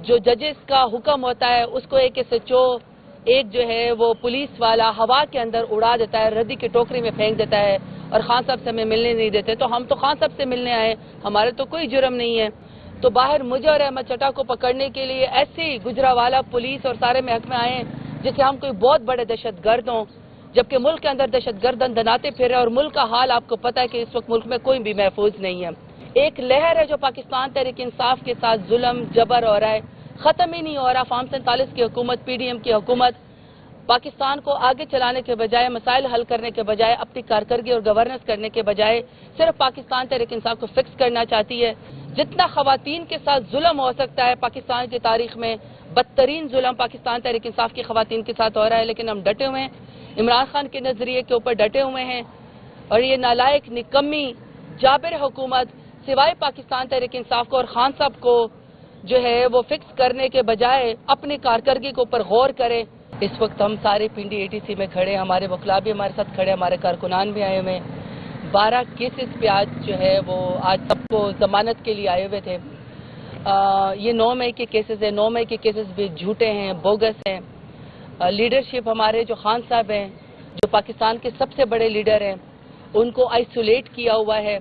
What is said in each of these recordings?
جو ججز کا حکم ہوتا ہے اس کو ایک SHO ایک جو ہے وہ پولیس والا ہوا کے اندر اڑا دیتا ہے، ردی کی ٹوکری میں پھینک دیتا ہے اور خان صاحب سے ہمیں ملنے نہیں دیتے. تو ہم تو خان صاحب سے ملنے آئے، ہمارے تو کوئی جرم نہیں ہے. تو باہر مجھے اور احمد چٹا کو پکڑنے کے لیے ایسے ہی گجرانوالہ پولیس اور سارے محکمے آئے ہیں جیسے ہم کوئی بہت بڑے دہشت گرد ہوں، جبکہ ملک کے اندر دہشت گرد دناتے پھر رہے ہیں اور ملک کا حال آپ کو پتہ ہے کہ اس وقت ملک میں کوئی بھی محفوظ نہیں ہے. ایک لہر ہے جو پاکستان تحریک انصاف کے ساتھ ظلم جبر ہو رہا ہے، ختم ہی نہیں ہو رہا. فارم 47 کی حکومت، PDM کی حکومت پاکستان کو آگے چلانے کے بجائے، مسائل حل کرنے کے بجائے، اپنی کارکردگی اور گورننس کرنے کے بجائے صرف پاکستان تحریک انصاف کو فکس کرنا چاہتی ہے. جتنا خواتین کے ساتھ ظلم ہو سکتا ہے پاکستان کی تاریخ میں، بدترین ظلم پاکستان تحریک انصاف کی خواتین کے ساتھ ہو رہا ہے. لیکن ہم ڈٹے ہوئے ہیں، عمران خان کے نظریے کے اوپر ڈٹے ہوئے ہیں اور یہ نالائق، نکمی، جابر حکومت سوائے پاکستان تحریک انصاف کو اور خان صاحب کو جو ہے وہ فکس کرنے کے بجائے اپنی کارکردگی کے اوپر غور کرے. اس وقت ہم سارے پنڈی ATC میں کھڑے ہیں، ہمارے وکلا بھی ہمارے ساتھ کھڑے ہیں، ہمارے کارکنان بھی آئے ہوئے ہیں. 12 کیسز پہ آج جو ہے وہ آج سب کو ضمانت کے لیے آئے ہوئے تھے. یہ 9 مئی کے کیسز ہیں. 9 مئی کے کیسز بھی جھوٹے ہیں، بوگس ہیں. لیڈرشپ ہمارے جو خان صاحب ہیں، جو پاکستان کے سب سے بڑے لیڈر ہیں، ان کو آئسولیٹ کیا ہوا ہے.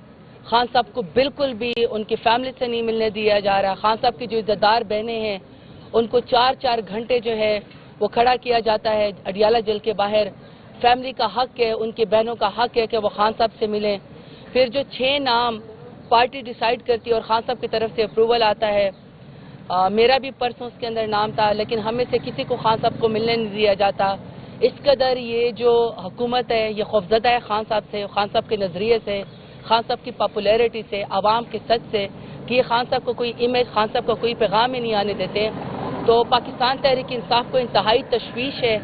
خان صاحب کو بالکل بھی ان کی فیملی سے نہیں ملنے دیا جا رہا. خان صاحب کی جو عزتدار بہنیں ہیں ان کو 4 گھنٹے جو ہے وہ کھڑا کیا جاتا ہے اڈیالہ جیل کے باہر. فیملی کا حق ہے، ان کی بہنوں کا حق ہے کہ وہ خان صاحب سے ملیں. پھر جو 6 نام پارٹی ڈیسائیڈ کرتی ہے اور خان صاحب کی طرف سے اپروول آتا ہے، میرا بھی پرسوں اس کے اندر نام تھا، لیکن ہمیں سے کسی کو خان صاحب کو ملنے نہیں دیا جاتا. اس قدر یہ جو حکومت ہے یہ خوفزدہ ہے خان صاحب سے، خان صاحب کے نظریے سے، خان صاحب کی پاپولیرٹی سے، عوام کے سچ سے، کہ یہ خان صاحب کو کوئی امیج، خان صاحب کو کوئی پیغام ہی نہیں آنے دیتے. تو پاکستان تحریک انصاف کو انتہائی تشویش ہے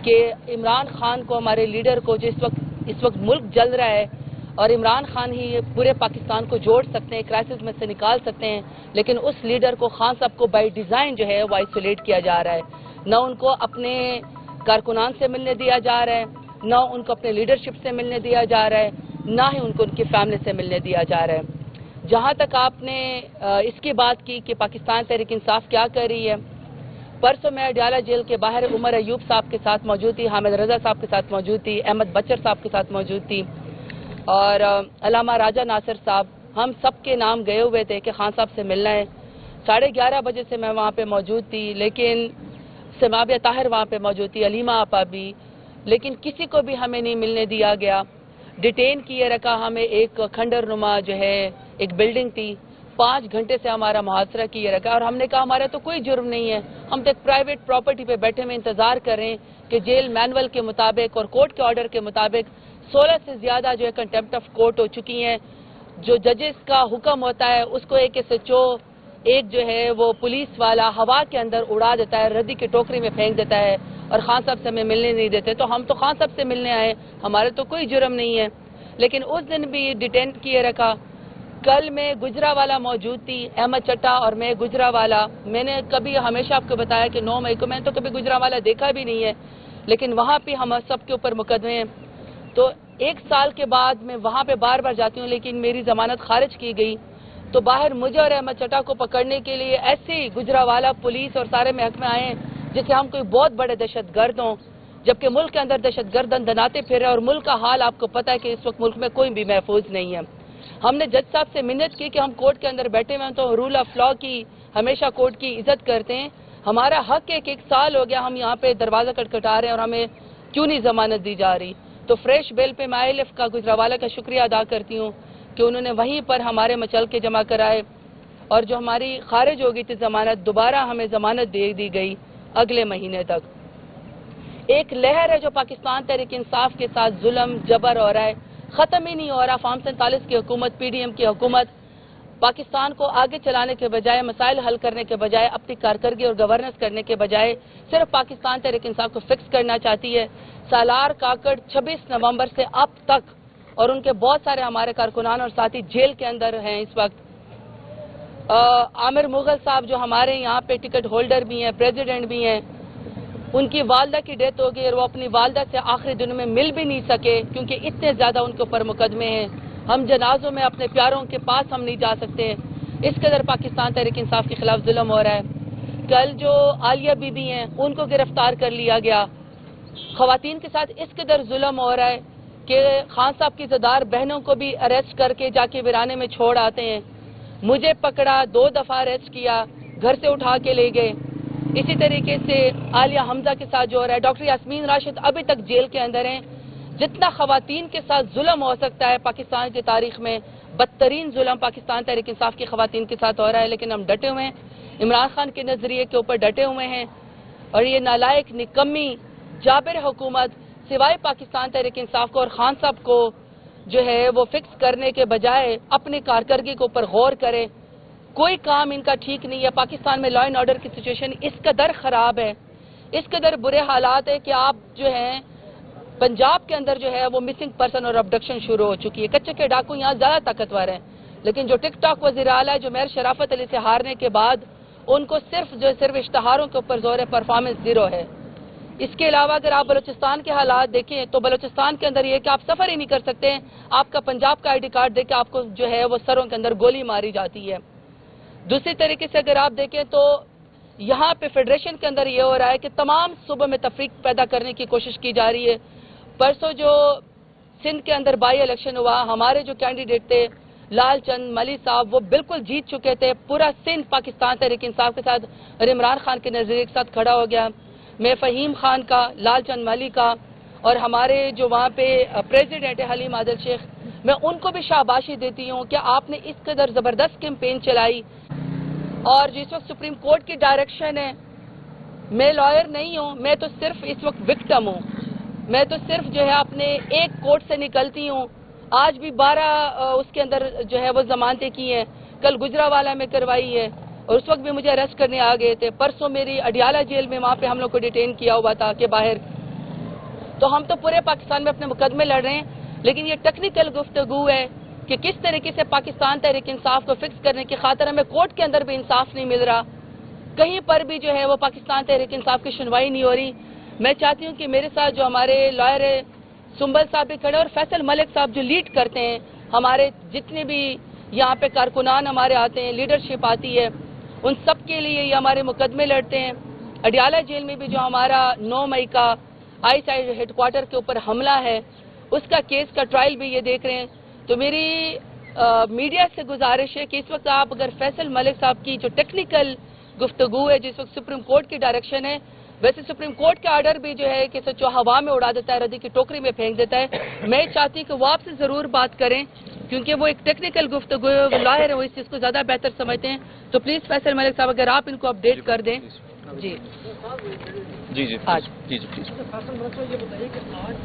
کہ عمران خان کو، ہمارے لیڈر کو، جو اس وقت ملک جل رہا ہے اور عمران خان ہی پورے پاکستان کو جوڑ سکتے ہیں، کرائسس میں سے نکال سکتے ہیں، لیکن اس لیڈر کو، خان صاحب کو بائی ڈیزائن جو ہے وہ آئسولیٹ کیا جا رہا ہے. نہ ان کو اپنے کارکنان سے ملنے دیا جا رہا ہے، نہ ان کو اپنے لیڈرشپ سے ملنے دیا جا رہا ہے، نہ ہی ان کو ان کی فیملی سے ملنے دیا جا رہا ہے. جہاں تک آپ نے اس کی بات کی کہ پاکستان تحریک انصاف کیا کر رہی ہے، پرسوں میں اڈیالہ جیل کے باہر عمر ایوب صاحب کے ساتھ موجود تھی، حامد رضا صاحب کے ساتھ موجود تھی، احمد بچر صاحب کے ساتھ موجود تھی اور علامہ راجہ ناصر صاحب. ہم سب کے نام گئے ہوئے تھے کہ خان صاحب سے ملنا ہے. 11:30 بجے سے میں وہاں پہ موجود تھی، لیکن سمابیہ طاہر وہاں پہ موجود تھی، علیمہ آپا بھی، لیکن کسی کو بھی ہمیں نہیں ملنے دیا گیا. ڈیٹین کیے رکھا ہمیں. ایک کھنڈر نما جو ہے ایک بلڈنگ تھی، 5 گھنٹے سے ہمارا محاصرہ کیے رکھا اور ہم نے کہا ہمارا تو کوئی جرم نہیں ہے، ہم تو ایک پرائیویٹ پراپرٹی پہ بیٹھے ہوئے انتظار کر رہے ہیں کہ جیل مینول کے مطابق اور کورٹ کے آرڈر کے مطابق 16 سے زیادہ جو ہے کنٹیمپٹ آف کورٹ ہو چکی ہیں. جو ججز کا حکم ہوتا ہے اس کو ایک SHO ایک جو ہے وہ پولیس والا ہوا کے اندر اڑا دیتا ہے، ردی کی ٹوکری میں پھینک دیتا ہے اور خان صاحب سے ہمیں ملنے نہیں دیتے. تو ہم تو خان صاحب سے ملنے آئے، ہمارے تو کوئی جرم نہیں ہے، لیکن اس دن بھی ڈیٹین کیے رکھا. کل میں گجرانوالہ موجود تھی، احمد چٹا اور میں گجرانوالہ. میں نے کبھی ہمیشہ آپ کو بتایا کہ 9 مئی کو میں نے تو کبھی گجرانوالہ دیکھا بھی نہیں ہے، لیکن وہاں پہ ہم سب کے اوپر مقدمے ہیں. تو 1 سال کے بعد میں وہاں پہ بار بار جاتی ہوں، لیکن میری ضمانت خارج کی گئی. تو باہر مجھے اور احمد چٹا کو پکڑنے کے لیے ایسے ہی گجرانوالہ پولیس اور سارے محکمے آئے ہیں جیسے ہم کوئی بہت بڑے دہشت گرد ہوں، جبکہ ملک کے اندر دہشت گرد دناتے پھر رہے ہیں اور ملک کا حال آپ کو پتہ ہے کہ اس وقت ملک میں کوئی بھی محفوظ نہیں ہے. ہم نے جج صاحب سے منت کی کہ ہم کورٹ کے اندر بیٹھے ہوئے ہیں تو رول آف لا کی، ہمیشہ کورٹ کی عزت کرتے ہیں. ہمارا حق ہے کہ 1 سال ہو گیا ہم یہاں پہ دروازہ کٹکھٹا رہے ہیں اور ہمیں کیوں نہیں ضمانت دی جا رہی. تو فریش بیل پہ میں ILF کا گجرانوالہ کا شکریہ ادا کرتی ہوں کہ انہوں نے وہیں پر ہمارے مچل کے جمع کرائے اور جو ہماری خارج ہو گئی تھی ضمانت، دوبارہ ہمیں ضمانت دے دی گئی اگلے مہینے تک. ایک لہر ہے جو پاکستان تحریک انصاف کے ساتھ ظلم جبر ہو رہا ہے، ختم ہی نہیں ہو رہا. فارم 47 کی حکومت، PDM کی حکومت پاکستان کو آگے چلانے کے بجائے، مسائل حل کرنے کے بجائے، اپنی کارکردگی اور گورننس کرنے کے بجائے صرف پاکستان تحریک انصاف کو فکس کرنا چاہتی ہے. سالار کاکڑ 26 نومبر سے اب تک اور ان کے بہت سارے ہمارے کارکنان اور ساتھی جیل کے اندر ہیں اس وقت. عامر مغل صاحب جو ہمارے یہاں پہ ٹکٹ ہولڈر بھی ہیں، پریزیڈنٹ بھی ہیں، ان کی والدہ کی ڈیتھ ہو گئی اور وہ اپنی والدہ سے آخری دنوں میں مل بھی نہیں سکے کیونکہ اتنے زیادہ ان کے اوپر مقدمے ہیں. ہم جنازوں میں اپنے پیاروں کے پاس ہم نہیں جا سکتے. اس قدر پاکستان تحریک انصاف کے خلاف ظلم ہو رہا ہے. کل جو عالیہ بی بی ہیں ان کو گرفتار کر لیا گیا. خواتین کے ساتھ اس قدر ظلم ہو رہا ہے کہ خان صاحب کی زدار بہنوں کو بھی اریسٹ کر کے جا کے ویرانے میں چھوڑ آتے ہیں. مجھے پکڑا، 2 دفعہ اریسٹ کیا، گھر سے اٹھا کے لے گئے. اسی طریقے سے عالیہ حمزہ کے ساتھ جو ہو رہا ہے، ڈاکٹر یاسمین راشد ابھی تک جیل کے اندر ہیں. جتنا خواتین کے ساتھ ظلم ہو سکتا ہے پاکستان کی تاریخ میں، بدترین ظلم پاکستان تحریک انصاف کی خواتین کے ساتھ ہو رہا ہے. لیکن ہم ڈٹے ہوئے ہیں، عمران خان کے نظریے کے اوپر ڈٹے ہوئے ہیں. اور یہ نالائق، نکمی، جابر حکومت سوائے پاکستان تحریک انصاف کو اور خان صاحب کو جو ہے وہ فکس کرنے کے بجائے اپنی کارکردگی کے اوپر غور کرے. کوئی کام ان کا ٹھیک نہیں ہے. پاکستان میں لا اینڈ آرڈر کی سچویشن اس قدر خراب ہے، اس قدر برے حالات ہے کہ آپ جو ہیں پنجاب کے اندر جو ہے وہ مسنگ پرسن اور ابڈکشن شروع ہو چکی ہے. کچے کے ڈاکو یہاں زیادہ طاقتور ہیں، لیکن جو ٹک ٹاک وزیر اعلیٰ ہے جو میر شرافت علی سے ہارنے کے بعد ان کو صرف اشتہاروں کے اوپر زور ہے، پرفارمنس زیرو ہے. اس کے علاوہ اگر آپ بلوچستان کے حالات دیکھیں تو بلوچستان کے اندر یہ کہ آپ سفر ہی نہیں کر سکتے ہیں. آپ کا پنجاب کا آئی ڈی کارڈ دے کے آپ کو جو ہے وہ سروں کے اندر گولی ماری جاتی ہے. دوسری طریقے سے اگر آپ دیکھیں تو یہاں پہ فیڈریشن کے اندر یہ ہو رہا ہے کہ تمام صوبوں میں تفریق پیدا کرنے کی کوشش کی جا رہی ہے. پرسوں جو سندھ کے اندر بائی الیکشن ہوا، ہمارے جو کینڈیڈیٹ تھے لال چند ملی صاحب وہ بالکل جیت چکے تھے. پورا سندھ پاکستان تحریک انصاف کے ساتھ اور عمران خان کے نظریے کے ساتھ کھڑا ہو گیا. میں فہیم خان کا، لال چند ملی کا اور ہمارے جو وہاں پہ پریزیڈنٹ ہے حلیم عادل شیخ، میں ان کو بھی شاباشی دیتی ہوں کہ آپ نے اس قدر زبردست کیمپین چلائی. اور جس وقت سپریم کورٹ کی ڈائریکشن ہے، میں لائر نہیں ہوں، میں تو صرف اس وقت وکٹم ہوں. میں تو صرف جو ہے اپنے ایک کورٹ سے نکلتی ہوں. آج بھی 12 اس کے اندر جو ہے وہ ضمانتیں کی ہیں، کل گجرانوالہ میں کروائی ہے اور اس وقت بھی مجھے اریسٹ کرنے آ گئے تھے. پرسوں میری اڈیالہ جیل میں وہاں پہ ہم لوگ کو ڈیٹین کیا ہوا تھا کہ باہر. تو ہم تو پورے پاکستان میں اپنے مقدمے لڑ رہے ہیں، لیکن یہ ٹیکنیکل گفتگو ہے کہ کس طریقے سے پاکستان تحریک انصاف کو فکس کرنے کی خاطر ہمیں کورٹ کے اندر بھی انصاف نہیں مل رہا. کہیں پر بھی جو ہے وہ پاکستان تحریک انصاف کی سنوائی نہیں ہو رہی. میں چاہتی ہوں کہ میرے ساتھ جو ہمارے لائر سنبل صاحب بھی کھڑے اور فیصل ملک صاحب جو لیڈ کرتے ہیں، ہمارے جتنے بھی یہاں پہ کارکنان ہمارے آتے ہیں، لیڈرشپ آتی ہے، ان سب کے لیے یہ ہمارے مقدمے لڑتے ہیں. اڈیالہ جیل میں بھی جو ہمارا 9 مئی کا آئی سائڈ ہیڈ کوارٹر کے اوپر حملہ ہے، اس کا کیس کا ٹرائل بھی یہ دیکھ رہے ہیں. تو میری میڈیا سے گزارش ہے کہ اس وقت آپ اگر فیصل ملک صاحب کی جو ٹیکنیکل گفتگو ہے جس وقت سپریم کورٹ کی ڈائریکشن ہے، ویسے سپریم کورٹ کا آرڈر بھی جو ہے کہ سچو ہوا میں اڑا دیتا ہے، ردی کی ٹوکری میں پھینک دیتا ہے. میں چاہتی ہوں کہ وہ آپ سے ضرور بات کریں کیونکہ وہ ایک ٹیکنیکل گفتگو ہے، وہ لاہر ہے، وہ اس چیز کو زیادہ بہتر سمجھتے ہیں. تو پلیز فیصل ملک صاحب اگر آپ ان کو اپڈیٹ کر دیں. جی جی جی آج جی جی پلیز. فیصل ملک صاحب یہ بتائیے کہ آج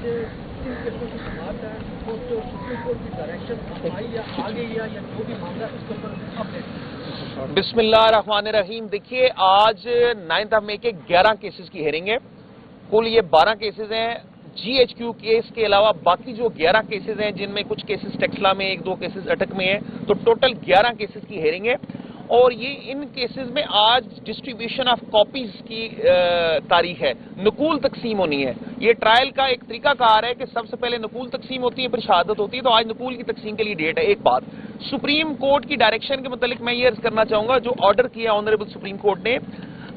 کن کیسوں کی سماعت ہے اور جو سپریم کورٹ کی ڈائریکشن آئی یا آ گئی یا جو بھی معاملہ ہے اس کے اوپر اپڈیٹ. بسم اللہ الرحمن الرحیم. دیکھیے آج 9 مئی کے 11 کیسز کی ہیرنگ ہے. کل یہ 12 کیسز ہیں جی ایچ کیو کیس کے علاوہ. باقی جو 11 کیسز ہیں جن میں کچھ کیسز ٹیکسلا میں، 1-2 کیسز اٹک میں ہیں، تو ٹوٹل 11 کیسز کی ہیرنگ ہے. اور یہ ان کیسز میں آج ڈسٹریبیوشن آف کاپیز کی تاریخ ہے، نقول تقسیم ہونی ہے. یہ ٹرائل کا ایک طریقہ کار ہے کہ سب سے پہلے نقول تقسیم ہوتی ہے پھر شہادت ہوتی ہے. تو آج نقول کی تقسیم کے لیے ڈیٹ ہے. ایک بات سپریم کورٹ کی ڈائریکشن کے متعلق میں یہ عرض کرنا چاہوں گا، جو آرڈر کیا آنریبل سپریم کورٹ نے،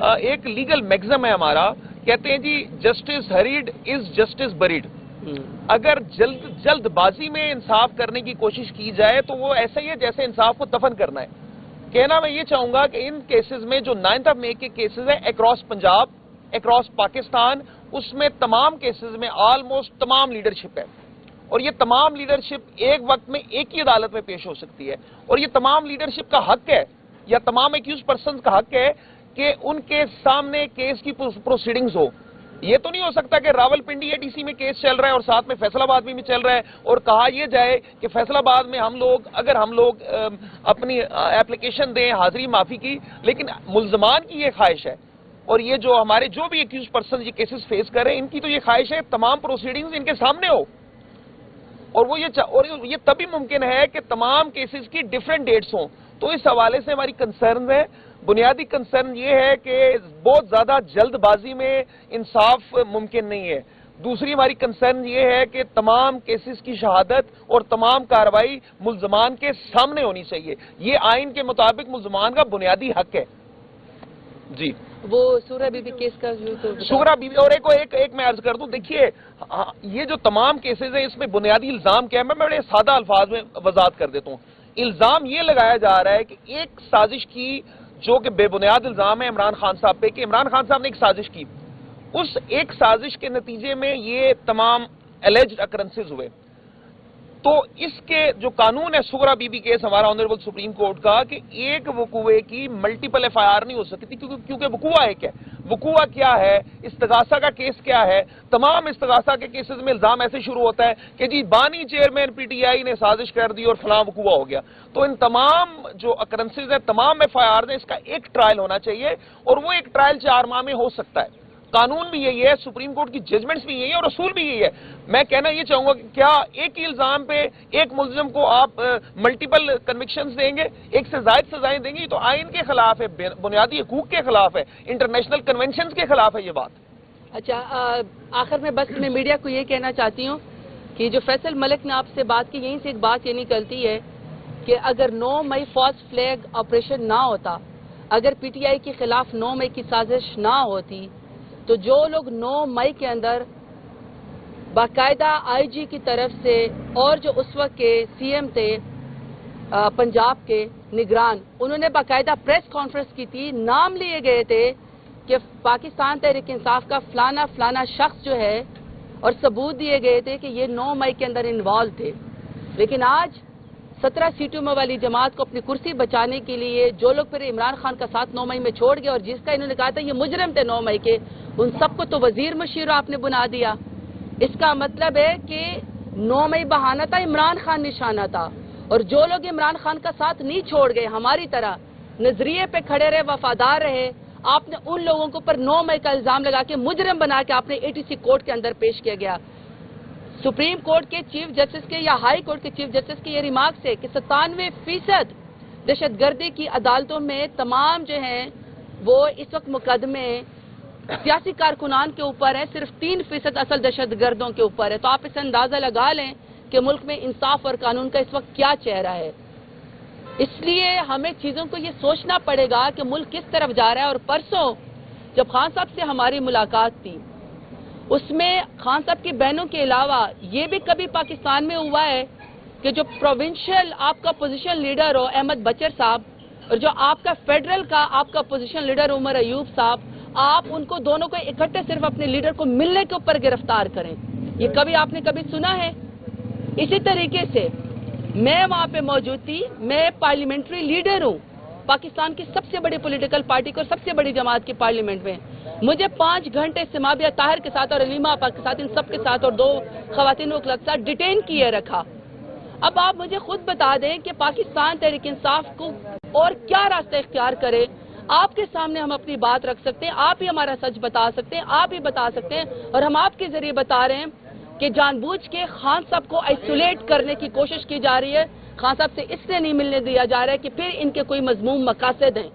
ایک لیگل میگزم ہے ہمارا، کہتے ہیں جی جسٹس ہریڈ از جسٹس بریڈ. اگر جلد بازی میں انصاف کرنے کی کوشش کی جائے تو وہ ایسا ہی ہے جیسے انصاف کو دفن کرنا ہے. کہنا میں یہ چاہوں گا کہ ان کیسز میں جو 9 مئی کے کیسز ہیں اکراس پنجاب، اکراس پاکستان، اس میں تمام کیسز میں آلموسٹ تمام لیڈرشپ ہے. اور یہ تمام لیڈرشپ ایک وقت میں ایک ہی عدالت میں پیش ہو سکتی ہے. اور یہ تمام لیڈرشپ کا حق ہے یا تمام ایکیوز پرسنز کا حق ہے کہ ان کے سامنے کیس کی پروسیڈنگز ہو. یہ تو نہیں ہو سکتا کہ راول پنڈی اے ڈی سی میں کیس چل رہا ہے اور ساتھ میں فیصل آباد میں چل رہا ہے اور کہا یہ جائے کہ فیصل آباد میں اگر ہم لوگ اپنی اپلیکیشن دیں حاضری معافی کی، لیکن ملزمان کی یہ خواہش ہے اور یہ جو ہمارے جو بھی ایکیوز پرسن یہ کیسز فیس کر رہے ہیں ان کی تو یہ خواہش ہے تمام پروسیڈنگز ان کے سامنے ہو. اور یہ تبھی ممکن ہے کہ تمام کیسز کی ڈیفرنٹ ڈیٹس ہوں. تو اس حوالے سے ہماری کنسرن ہے. بنیادی کنسرن یہ ہے کہ بہت زیادہ جلد بازی میں انصاف ممکن نہیں ہے. دوسری ہماری کنسرن یہ ہے کہ تمام کیسز کی شہادت اور تمام کارروائی ملزمان کے سامنے ہونی چاہیے. یہ آئین کے مطابق ملزمان کا بنیادی حق ہے. جی وہ سورہ بی بی کیس کا شگرا بیوی اور ایک میں عرض کر دوں، دیکھیے یہ جو تمام کیسز ہیں اس میں بنیادی الزام کیا ہے، میں بڑے سادہ الفاظ میں وضاحت کر دیتا ہوں۔ الزام یہ لگایا جا رہا ہے کہ ایک سازش کی، جو کہ بے بنیاد الزام ہے عمران خان صاحب پہ، کہ عمران خان صاحب نے ایک سازش کی، اس ایک سازش کے نتیجے میں یہ تمام الیجڈ اکرنسز ہوئے۔ تو اس کے جو قانون ہے سغرا بی بی کیس ہمارا آنریبل سپریم کورٹ کا، کہ ایک وقوعے کی ملٹیپل ایف آئی آر نہیں ہو سکتی، کیونکہ وقوعہ ایک ہے۔ وقوعہ کیا ہے، استغاثہ کا کیس کیا ہے، تمام استغاثہ کے کیسز میں الزام ایسے شروع ہوتا ہے کہ جی بانی چیئرمین پی ٹی آئی نے سازش کر دی اور فلاں وقوعہ ہو گیا۔ تو ان تمام جو اکرنسز ہیں، تمام ایف آئی آر ہیں، اس کا ایک ٹرائل ہونا چاہیے، اور وہ ایک ٹرائل 4 ماہ میں ہو سکتا ہے۔ قانون بھی یہی ہے، سپریم کورٹ کی ججمنٹس بھی یہی ہے، اور اصول بھی یہی ہے۔ میں کہنا یہ چاہوں گا کہ کیا ایک ہی الزام پہ ایک ملزم کو آپ ملٹیپل کنوکشنز دیں گے، ایک سے زائد سزائیں دیں گے؟ تو آئین کے خلاف ہے، بنیادی حقوق کے خلاف ہے، انٹرنیشنل کنونشنز کے خلاف ہے یہ بات۔ اچھا، آخر میں بس میں میڈیا کو یہ کہنا چاہتی ہوں کہ جو فیصل ملک نے آپ سے بات کی، یہیں سے ایک بات یہ نکلتی ہے کہ اگر 9 مئی فالس فلیگ آپریشن نہ ہوتا، اگر پی ٹی آئی کے خلاف 9 مئی کی سازش نہ ہوتی، تو جو لوگ 9 مئی کے اندر باقاعدہ آئی جی کی طرف سے اور جو اس وقت کے سی ایم تھے پنجاب کے نگران، انہوں نے باقاعدہ پریس کانفرنس کی تھی، نام لیے گئے تھے کہ پاکستان تحریک انصاف کا فلانا فلانا شخص جو ہے، اور ثبوت دیے گئے تھے کہ یہ 9 مئی کے اندر انوالو تھے۔ لیکن آج 17 سیٹوں میں والی جماعت کو اپنی کرسی بچانے کے لیے جو لوگ پھر عمران خان کا ساتھ 9 مئی میں چھوڑ گئے، اور جس کا انہوں نے کہا تھا یہ مجرم تھے 9 مئی کے، ان سب کو تو وزیر مشیر آپ نے بنا دیا۔ اس کا مطلب ہے کہ 9 مئی بہانہ تھا، عمران خان نشانہ تھا، اور جو لوگ عمران خان کا ساتھ نہیں چھوڑ گئے، ہماری طرح نظریے پہ کھڑے رہے، وفادار رہے، آپ نے ان لوگوں کو پر 9 مئی کا الزام لگا کے مجرم بنا کے آپ نے اے ٹی سی کورٹ کے اندر پیش کیا گیا۔ سپریم کورٹ کے چیف جسٹس کے یا ہائی کورٹ کے چیف جسٹس کے یہ ریمارکس ہے کہ 97% دہشت گردی کی عدالتوں میں تمام جو ہیں وہ اس وقت مقدمے سیاسی کارکنان کے اوپر ہیں، صرف 3% اصل دہشت گردوں کے اوپر ہے۔ تو آپ اس اندازہ لگا لیں کہ ملک میں انصاف اور قانون کا اس وقت کیا چہرہ ہے۔ اس لیے ہمیں چیزوں کو یہ سوچنا پڑے گا کہ ملک کس طرف جا رہا ہے۔ اور پرسوں جب خان صاحب سے ہماری ملاقات تھی، اس میں خان صاحب کی بہنوں کے علاوہ یہ بھی کبھی پاکستان میں ہوا ہے کہ جو پروونشل آپ کا پوزیشن لیڈر ہو احمد بچر صاحب، اور جو آپ کا فیڈرل کا آپ کا پوزیشن لیڈر عمر ایوب صاحب، آپ ان کو دونوں کو اکٹھے صرف اپنے لیڈر کو ملنے کے اوپر گرفتار کریں؟ یہ کبھی آپ نے کبھی سنا ہے؟ اسی طریقے سے میں وہاں پہ موجود تھی، میں پارلیمنٹری لیڈر ہوں پاکستان کی سب سے بڑی پولیٹیکل پارٹی کو، سب سے بڑی جماعت کی پارلیمنٹ میں۔ مجھے 5 گھنٹے سمابیہ طاہر کے ساتھ اور علیمہ آپا کے ساتھ، ان سب کے ساتھ، اور 2 خواتین وکلا کے ساتھ ڈیٹین کیے رکھا۔ اب آپ مجھے خود بتا دیں کہ پاکستان تحریک انصاف کو اور کیا راستہ اختیار کرے؟ آپ کے سامنے ہم اپنی بات رکھ سکتے ہیں، آپ ہی ہمارا سچ بتا سکتے ہیں، آپ ہی بتا سکتے ہیں، اور ہم آپ کے ذریعے بتا رہے ہیں کہ جان بوجھ کے خان صاحب کو آئسولیٹ کرنے کی کوشش کی جا رہی ہے۔ خان صاحب سے اس لیے نہیں ملنے دیا جا رہا ہے کہ پھر ان کے کوئی مذموم مقاصد ہیں،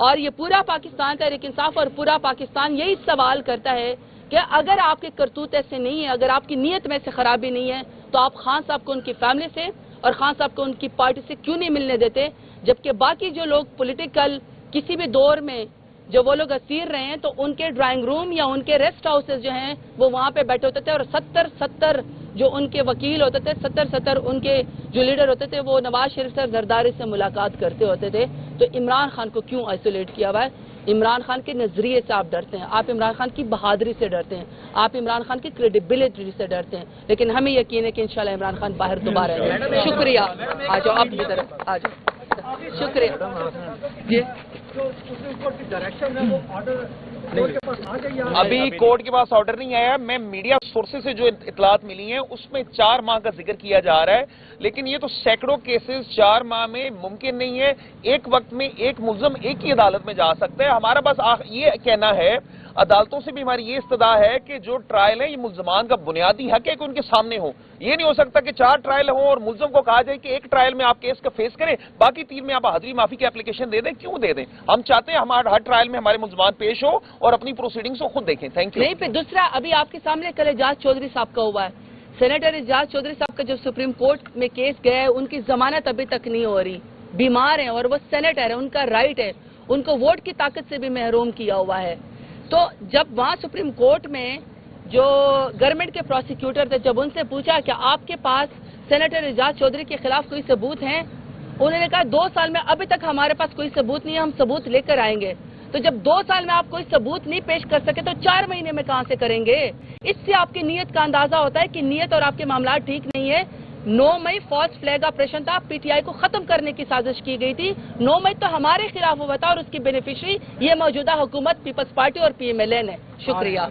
اور یہ پورا پاکستان تحریک انصاف اور پورا پاکستان یہی سوال کرتا ہے کہ اگر آپ کے کرتوت ایسے نہیں ہیں، اگر آپ کی نیت میں سے خرابی نہیں ہے، تو آپ خان صاحب کو ان کی فیملی سے اور خان صاحب کو ان کی پارٹی سے کیوں نہیں ملنے دیتے؟ جبکہ باقی جو لوگ پولیٹیکل کسی بھی دور میں جو وہ لوگ اسیر رہے ہیں، تو ان کے ڈرائنگ روم یا ان کے ریسٹ ہاؤسز جو ہیں وہ وہاں پہ بیٹھے ہوتے تھے، اور 70 جو ان کے وکیل ہوتے تھے، 70 ان کے جو لیڈر ہوتے تھے، وہ نواز شریف سے زرداری سے ملاقات کرتے ہوتے تھے۔ تو عمران خان کو کیوں آئسولیٹ کیا ہوا ہے؟ عمران خان کے نظریے سے آپ ڈرتے ہیں، آپ عمران خان کی بہادری سے ڈرتے ہیں، آپ عمران خان کی کریڈیبلٹی سے ڈرتے ہیں، لیکن ہمیں یقین ہے کہ انشاءاللہ عمران خان باہر دوبارہ آئیں گے۔ شکریہ، آ جاؤ آپ کی طرف آ جاؤ، شکریہ جی۔ جو سپریم کورٹ کی ڈائریکشن ہے وہ آرڈر کورٹ کے پاس آ گئی ہے؟ ابھی کورٹ کے پاس آرڈر نہیں آیا۔ میں میڈیا سورسز سے جو اطلاعات ملی ہیں اس میں 4 ماہ کا ذکر کیا جا رہا ہے، لیکن یہ تو سینکڑوں کیسز 4 ماہ میں ممکن نہیں ہے۔ ایک وقت میں ایک ملزم ایک ہی عدالت میں جا سکتا ہے۔ ہمارا بس یہ کہنا ہے، عدالتوں سے بھی ہماری یہ استدعا ہے کہ جو ٹرائل ہیں یہ ملزمان کا بنیادی حق ہے کہ ان کے سامنے ہوں۔ یہ نہیں ہو سکتا کہ 4 ٹرائل ہوں اور ملزم کو کہا جائے کہ ایک ٹرائل میں آپ کیس کا فیس کریں، باقی 3 میں آپ حاضری معافی کی اپلیکیشن دے دیں۔ کیوں دے دیں؟ ہم چاہتے ہیں ہمارا ہر ٹرائل میں ہمارے ملزمان پیش ہو اور اپنی پروسیڈنگز کو خود دیکھیں۔ Thank you. نہیں، پھر دوسرا ابھی آپ کے سامنے کل اعجاز چودھری صاحب کا ہوا ہے، سینیٹر اعجاز چودھری صاحب کا جو سپریم کورٹ میں کیس گیا ہے، ان کی ضمانت ابھی تک نہیں ہو رہی، بیمار ہیں اور وہ سینیٹر ہیں، ان کا رائٹ ہے، ان کو ووٹ کی طاقت سے بھی محروم کیا ہوا ہے. تو جب وہاں سپریم کورٹ میں جو گورنمنٹ کے پروسیکیوٹر تھے، جب ان سے پوچھا کہ آپ کے پاس سینیٹر اعجاز چودھری کے خلاف کوئی ثبوت ہیں، انہوں نے کہا 2 سال میں ابھی تک ہمارے پاس کوئی ثبوت نہیں ہے، ہم ثبوت لے کر آئیں گے. تو جب 2 سال میں آپ کوئی ثبوت نہیں پیش کر سکے تو 4 مہینے میں کہاں سے کریں گے؟ اس سے آپ کی نیت کا اندازہ ہوتا ہے کہ نیت اور آپ کے معاملات ٹھیک نہیں ہے. 9 مئی فالس فلیگ آپریشن تھا، پی ٹی آئی کو ختم کرنے کی سازش کی گئی تھی. 9 مئی تو ہمارے خلاف ہوا تھا اور اس کی بینیفیشری یہ موجودہ حکومت پیپلز پارٹی اور پی ایم ایل این ہے. شکریہ.